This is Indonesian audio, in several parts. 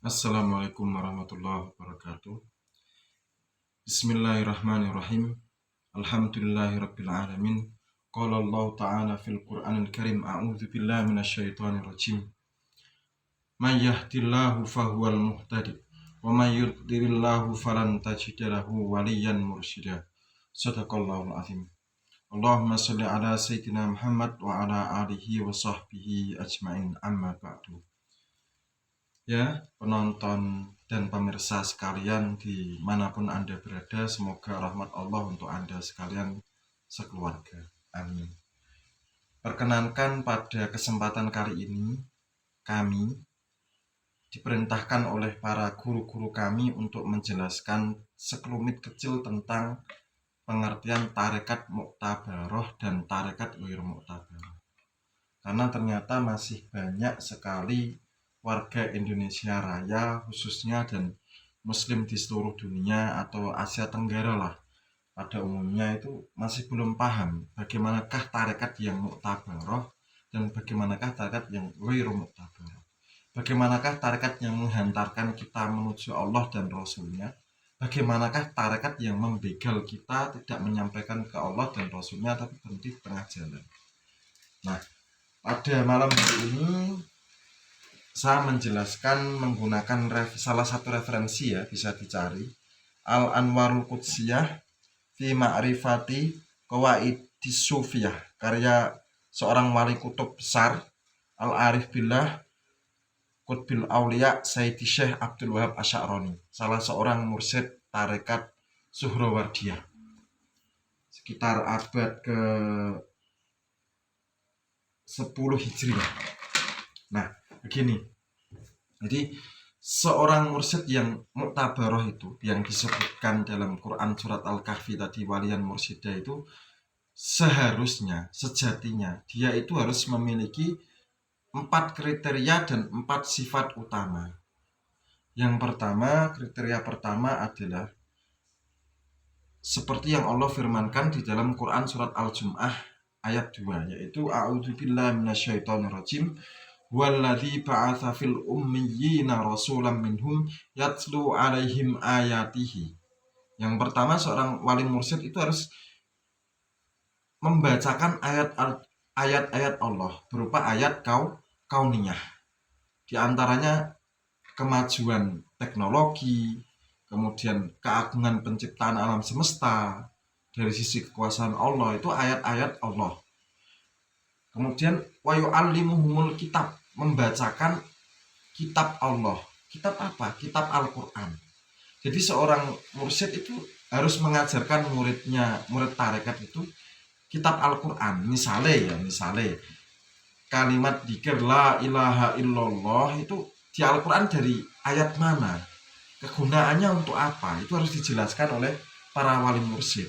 Assalamualaikum warahmatullahi wabarakatuh. Bismillahirrahmanirrahim. Alhamdulillahirabbil alamin. Qala Allah Ta'ala fil Qur'anil Karim, a'udzu billahi minasyaitonir rajim. May yahdihillahu fahuwal muhtadi wa may yudlilillahu falan tajida lahu waliyyan mursyida. Shadaqallahul azim. Allahumma shalli ala sayyidina Muhammad wa ala alihi wa sahbihi ajmain, amma ba'du. Ya, penonton dan pemirsa sekalian dimanapun Anda berada, semoga rahmat Allah untuk Anda sekalian sekeluarga. Amin. Perkenankan pada kesempatan kali ini, kami diperintahkan oleh para guru-guru kami untuk menjelaskan sekelumit kecil tentang pengertian tarekat Mu'tabaroh dan tarekat Ghair Mu'tabaroh. Karena ternyata masih banyak sekali warga Indonesia Raya khususnya dan Muslim di seluruh dunia atau Asia Tenggara lah pada umumnya itu masih belum paham bagaimanakah tarekat yang Mu'tabaroh dan bagaimanakah tarekat yang Ghair Mu'tabaroh. Bagaimanakah tarekat yang menghantarkan kita menuju Allah dan Rasulnya. Bagaimanakah tarekat yang membegal kita tidak menyampaikan ke Allah dan Rasulnya tapi berhenti di tengah jalan. Nah, pada malam hari ini saya menjelaskan menggunakan salah satu referensi, ya, bisa dicari, Al-Anwarul Qudsiyah fi Ma'rifati Qawaidis Sufiyah, karya seorang wali kutub besar Al-Arif Billah Qutbil Aulia Sayyidi Syekh Abdul Wahab Asy'arani, salah seorang mursyid tarekat Suhrawardiyah sekitar abad ke 10 Hijriah. Nah, begini. Jadi seorang mursyid yang Mu'tabaroh itu yang disebutkan dalam Quran surat Al-Kahfi tadi, waliyan mursyida, itu seharusnya, sejatinya dia itu harus memiliki 4 kriteria dan 4 sifat utama. Yang pertama, kriteria pertama adalah seperti yang Allah firmankan di dalam Quran surat Al-Jum'ah ayat 2, yaitu a'udzubillahi minasyaitonirrajim. Walladzi ba'atsa fil ummiyina rasulan minhum yatlu 'alaihim ayatihi. Yang pertama, seorang wali mursyid itu harus membacakan ayat-ayat Allah berupa ayat kauniyah. Di antaranya kemajuan teknologi, kemudian keagungan penciptaan alam semesta dari sisi kekuasaan Allah, itu ayat-ayat Allah. Kemudian wa yu'allimuhumul kitab, membacakan kitab Allah. Kitab apa? Kitab Al-Quran. Jadi seorang mursyid itu harus mengajarkan muridnya, murid tarekat itu kitab Al-Quran. Misalnya kalimat dzikir la ilaha illallah itu di Al-Quran dari ayat mana, kegunaannya untuk apa, itu harus dijelaskan oleh para wali mursyid.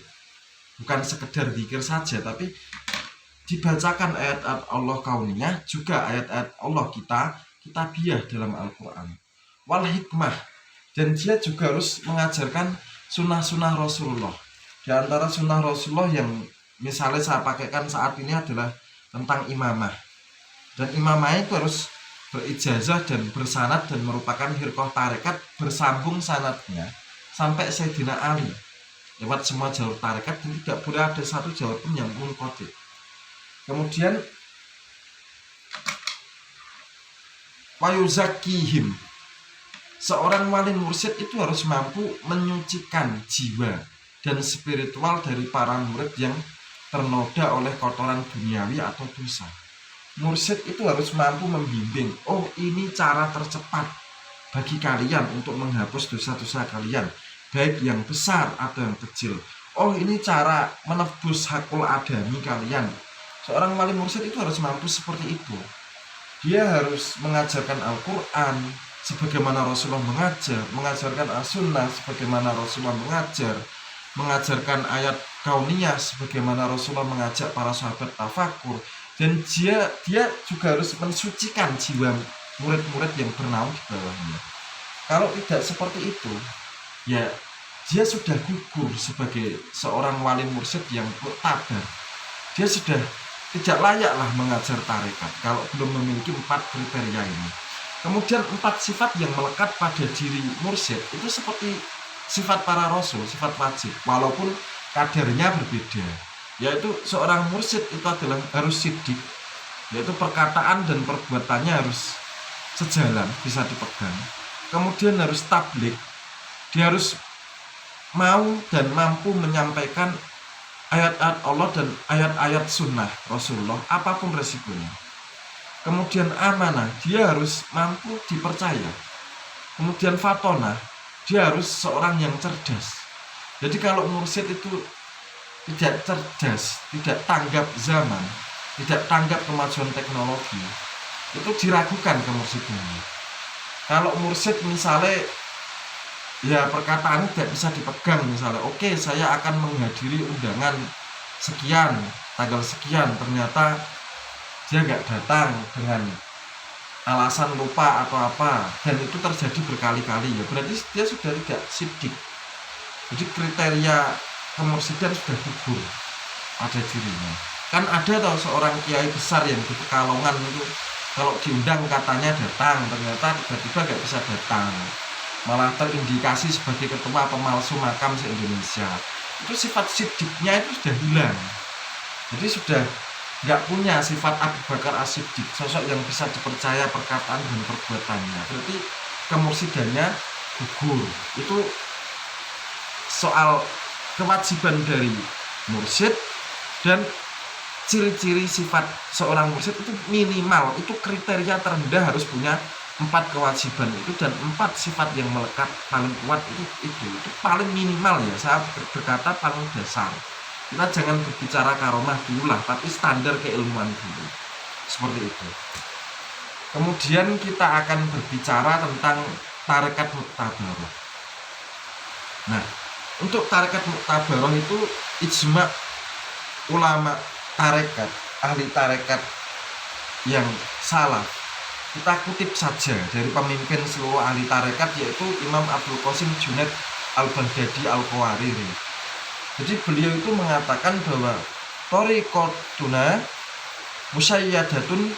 Bukan sekedar dzikir saja, tapi dibacakan ayat-ayat Allah kauniyah, juga ayat-ayat Allah kitabiah dalam Al-Quran. Wal hikmah, dan dia juga harus mengajarkan sunnah-sunnah Rasulullah. Di antara sunnah Rasulullah yang misalnya saya pakaikan saat ini adalah tentang imamah. Dan imamahnya itu harus berijazah dan bersanad dan merupakan hirqah tarekat, bersambung sanadnya sampai Sayyidina Ali lewat semua jalur tarekat, dan tidak boleh ada satu jalur pun yang munqati. Kemudian wayuzakihim, seorang wali mursyid itu harus mampu menyucikan jiwa dan spiritual dari para murid yang ternoda oleh kotoran duniawi atau dosa. Mursyid itu harus mampu membimbing, oh ini cara tercepat bagi kalian untuk menghapus dosa-dosa kalian, baik yang besar atau yang kecil. Oh ini cara menebus hakul adami kalian. Seorang wali mursyid itu harus mampu seperti itu. Dia harus mengajarkan Al-Quran sebagaimana Rasulullah mengajar, mengajarkan As-Sunnah sebagaimana Rasulullah mengajar, mengajarkan ayat kauniyah sebagaimana Rasulullah mengajak para sahabat tafakur. Dan dia juga harus mensucikan jiwa murid-murid yang bernaung di bawahnya. Kalau tidak seperti itu, ya dia sudah gugur sebagai seorang wali mursyid yang mu'tabar. Dia sudah tidak layaklah mengajar tarekat kalau belum memiliki 4 kriteria ini. Kemudian 4 sifat yang melekat pada diri mursyid itu seperti sifat para rasul, sifat wajib, walaupun kadarnya berbeda. Yaitu seorang mursyid itu adalah harus siddiq, yaitu perkataan dan perbuatannya harus sejalan, bisa dipegang. Kemudian harus tabligh, dia harus mau dan mampu menyampaikan ayat-ayat Allah dan ayat-ayat sunnah Rasulullah apapun resikonya. Kemudian amanah, dia harus mampu dipercaya. Kemudian fatonah, dia harus seorang yang cerdas. Jadi kalau mursyid itu tidak cerdas, tidak tanggap zaman, tidak tanggap kemajuan teknologi, itu diragukan kemursyidnya. Kalau mursyid misalnya ya perkataan tidak bisa dipegang, misalnya oke, saya akan menghadiri undangan sekian, tanggal sekian, ternyata dia nggak datang dengan alasan lupa atau apa, dan itu terjadi berkali-kali, ya berarti dia sudah tidak siddiq. Jadi kriteria kemursyidaan sudah gugur pada dirinya. Kan ada tau seorang kiai besar yang di Pekalongan itu kalau diundang katanya datang, ternyata tiba-tiba nggak bisa datang, malah terindikasi sebagai ketua pemalsu makam se-Indonesia. Itu sifat siddiqnya itu sudah hilang. Jadi sudah nggak punya sifat Abu Bakar As-Siddiq, sosok yang bisa dipercaya perkataan dan perbuatannya. Berarti kemursidannya gugur. Itu soal kewajiban dari mursyid, dan ciri-ciri sifat seorang mursyid itu minimal, itu kriteria terendah harus punya 4 kewajiban itu dan 4 sifat yang melekat paling kuat itu paling minimal ya, saya berkata paling dasar. Kita jangan berbicara karomah dulu lah, tapi standar keilmuan dulu, seperti itu. Kemudian kita akan berbicara tentang tarekat muktabaroh. Nah, untuk tarekat muktabaroh itu ijma ulama tarekat, ahli tarekat yang salaf. Kita kutip saja dari pemimpin seluruh ahli tarekat, yaitu Imam Abdul Qasim Junaid Al-Baghdadi Al-Qawariri. Jadi beliau itu mengatakan bahwa thariqatuna musayyadatun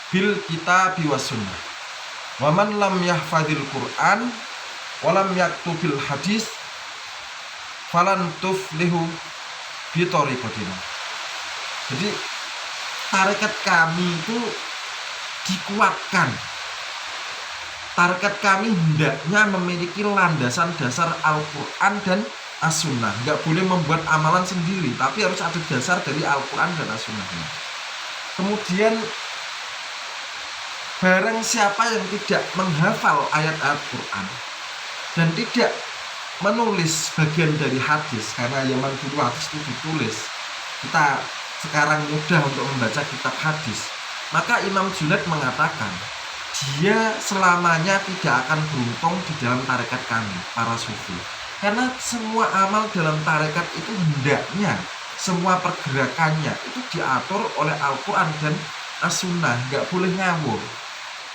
bil kitabi was sunnah. Wa man lam yahfadzil Qur'an wa lam yaktubil hadis falan tuflihu bi thariqatina. Jadi tarekat kami itu dikuatkan. Tarekat kami hendaknya memiliki landasan dasar Al-Qur'an dan As-Sunnah. Nggak boleh membuat amalan sendiri, tapi harus ada dasar dari Al-Quran dan As-Sunnah. Kemudian barang siapa yang tidak menghafal ayat-ayat Quran dan tidak menulis bagian dari hadis, karena zaman dulu hadis itu ditulis, kita sekarang mudah untuk membaca kitab hadis, maka Imam Junaid mengatakan dia selamanya tidak akan beruntung di dalam tarekat kami, para sufi. Karena semua amal dalam tarekat itu hendaknya semua pergerakannya itu diatur oleh Al-Quran dan As-Sunnah, nggak boleh ngawur.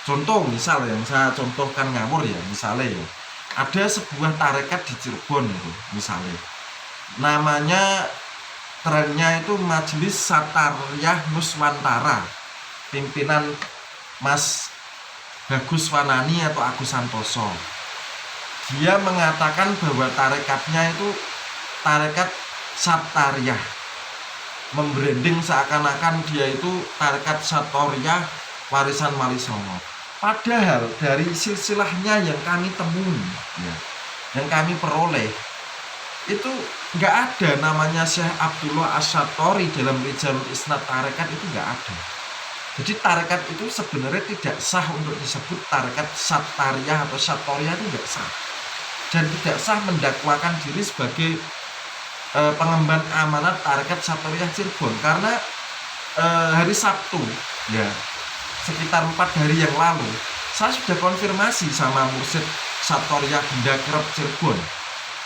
Contoh misal yang saya contohkan ngawur ya, misalnya ya, ada sebuah tarekat di Cirebon itu, misalnya namanya trennya itu Majelis Satariyah Nuswantara, pimpinan Mas Bagus Wanani atau Agus Santoso. Dia mengatakan bahwa tarekatnya itu tarekat Satariyah, membranding seakan-akan dia itu tarekat Satoriyah warisan Wali Songo. Padahal dari silsilahnya yang kami temui, ya, yang kami peroleh, itu nggak ada namanya Syekh Abdullah Asy-Syatori dalam Rijalul Isnad tarekat, itu nggak ada. Jadi tarekat itu sebenarnya tidak sah untuk disebut tarekat Satariyah atau Syatoriyah, itu nggak sah. Dan tidak sah mendakwakan diri sebagai pengemban amanat tarekat Satoriyah Cirebon, karena hari Sabtu ya sekitar 4 hari yang lalu saya sudah konfirmasi sama mursyid Satoriyah Benda Kerep Cirebon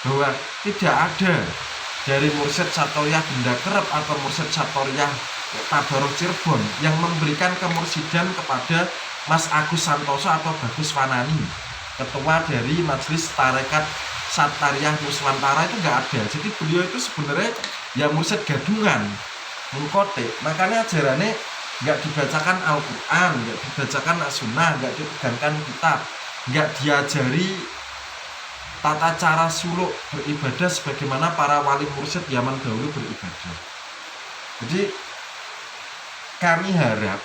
bahwa tidak ada dari mursyid Satoriyah Benda Kerep atau mursyid Satoriyah Tabaroh Cirebon yang memberikan kemursidan kepada Mas Agus Santoso atau Bagus Wanani, ketua dari Majelis Tarekat Satariyah Nuswantara, itu nggak ada. Jadi beliau itu sebenarnya ya mursyid gadungan, mengkotek. Makanya ajarannya nggak dibacakan Al-Quran, nggak dibacakan As-Sunnah, nggak dipegangkan kitab, nggak diajari tata cara suluk beribadah sebagaimana para wali mursyid zaman dahulu beribadah. Jadi kami harap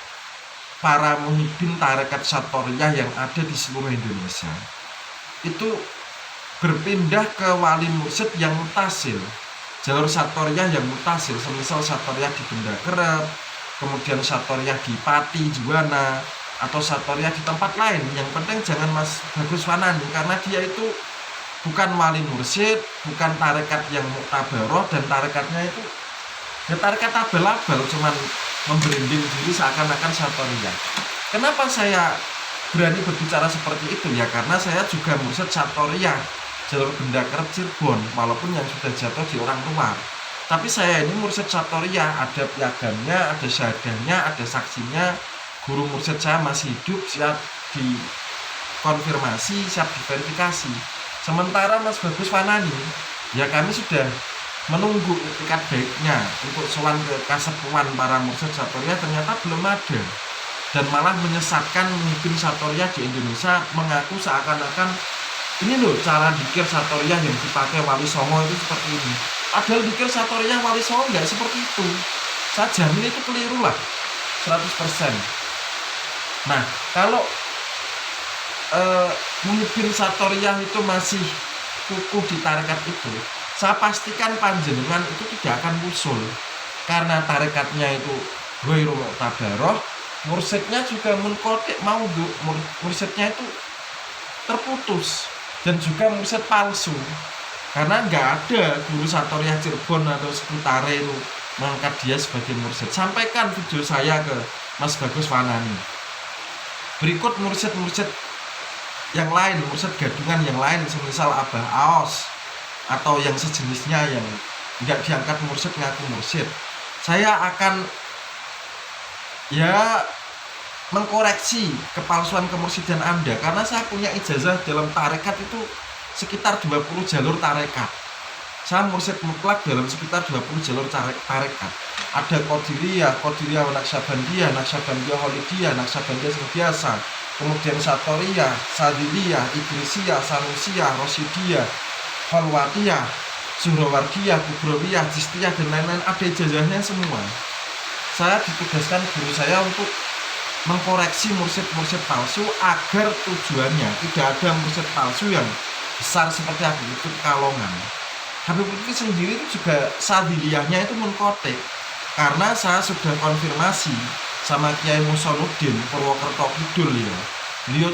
para muhibbin tarekat Satoriyah yang ada di seluruh Indonesia itu berpindah ke wali mursyid yang mutasil, jalur Satoriyah yang mutasil, semisal Satoriyah di Benda Kerep, kemudian Satoriyah di Pati, Juwana, atau Satoriyah di tempat lain. Yang penting jangan Mas Bagus Fanani, karena dia itu bukan wali mursyid, bukan tarekat yang muktabaroh, dan tarekatnya itu ya tarekat abal-abal, cuman membranding diri seakan-akan Satoriyah. Kenapa saya berani berbicara seperti itu? Ya karena saya juga mursyid Satoriyah jalur Benda Kerep Cirebon, walaupun yang sudah jatuh di orang luar. Tapi saya ini mursyid Satoriyah, ada piagamnya, ada syahadahnya, ada saksinya. Guru mursyid saya masih hidup, siap dikonfirmasi, siap diverifikasi. Sementara Mas Bagus Fanani, ya kami sudah menunggu etikat baiknya untuk sowan ke kasepuan para mursyid Satoriyah, ternyata belum ada, dan malah menyesatkan muhibbin Satoriyah di Indonesia, mengaku seakan-akan ini loh cara dikir Satoriyah yang dipakai Wali Songo itu seperti ini. Padahal dikir Satoriyah Wali Songo nggak seperti itu. Saya jamin itu keliru lah 100%. Nah, kalau muhibbin Satoriyah itu masih kukuh di tarekat itu, saya pastikan panjenengan itu tidak akan usul, karena tarekatnya itu ghairu mu'tabaroh, mursyidnya juga munqati' maudhu', mursyidnya itu terputus, dan juga mursyid palsu, karena nggak ada guru Satoriyah Cirebon atau sekitarnya itu mengangkat dia sebagai mursyid. Sampaikan video saya ke Mas Bagus Fanani. Berikut mursyid-mursyid yang lain, mursyid gadungan yang lain, semisal Abah Aos atau yang sejenisnya yang nggak diangkat mursyid ngaku mursyid, saya akan ya mengkoreksi kepalsuan kemursyidaan Anda, karena saya punya ijazah dalam tarekat itu sekitar 20 jalur tarekat. Saya mursyid mutlak dalam sekitar 20 jalur tarekat. Ada Qadiriyah, Qadiriyah Naqsabandiyah, Naqsabandiyah Khalidiyah, Naqsabandiyah yang biasa, kemudian Satoriyah, Sadiliyah, Idrisiyah, Sanusiyah, Rosidiyah, Khalwatiyah, Suhrawardiyah, Kubrawiyah, Cistiyah, dan lain-lain. Ada ijazahnya semua. Saya ditugaskan guru saya untuk mengkoreksi mursyid-mursyid palsu, agar tujuannya tidak ada mursyid palsu yang besar seperti Habib Lutfi Pekalongan. Habib Lutfi sendiri itu juga Sadiliyahnya itu munqati', karena saya sudah konfirmasi sama Kiai Musonuddin Purwokerto Kidul, ya. Beliau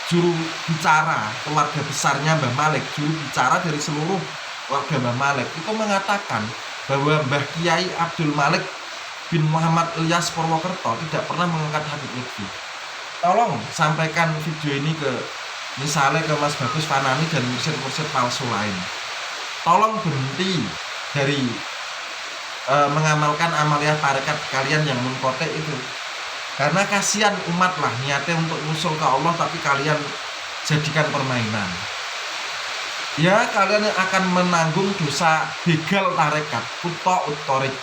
juru bicara keluarga besarnya Mbah Malik, juru bicara dari seluruh keluarga Mbah Malik, itu mengatakan bahwa Mbah Kiai Abdul Malik bin Muhammad Ilyas Purwokerto tidak pernah mengangkat Habib Lutfi. Tolong sampaikan video ini ke misalnya ke Mas Bagus Fanani dan mursyid-mursyid palsu lain. Tolong berhenti dari mengamalkan amaliyah tarekat kalian yang munqati' itu, karena kasihan umat lah niatnya untuk usul ke Allah, tapi kalian jadikan permainan. Ya kalian akan menanggung dosa begal tarekat, utto'ut thoriq.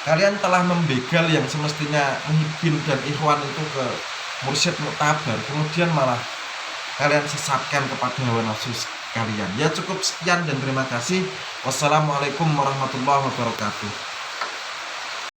Kalian telah membegal yang semestinya muhibbin dan ikhwan itu ke mursyid muktabar, kemudian malah kalian sesatkan kepada hawa nafsu kalian. Ya cukup sekian dan terima kasih. Wassalamualaikum warahmatullahi wabarakatuh.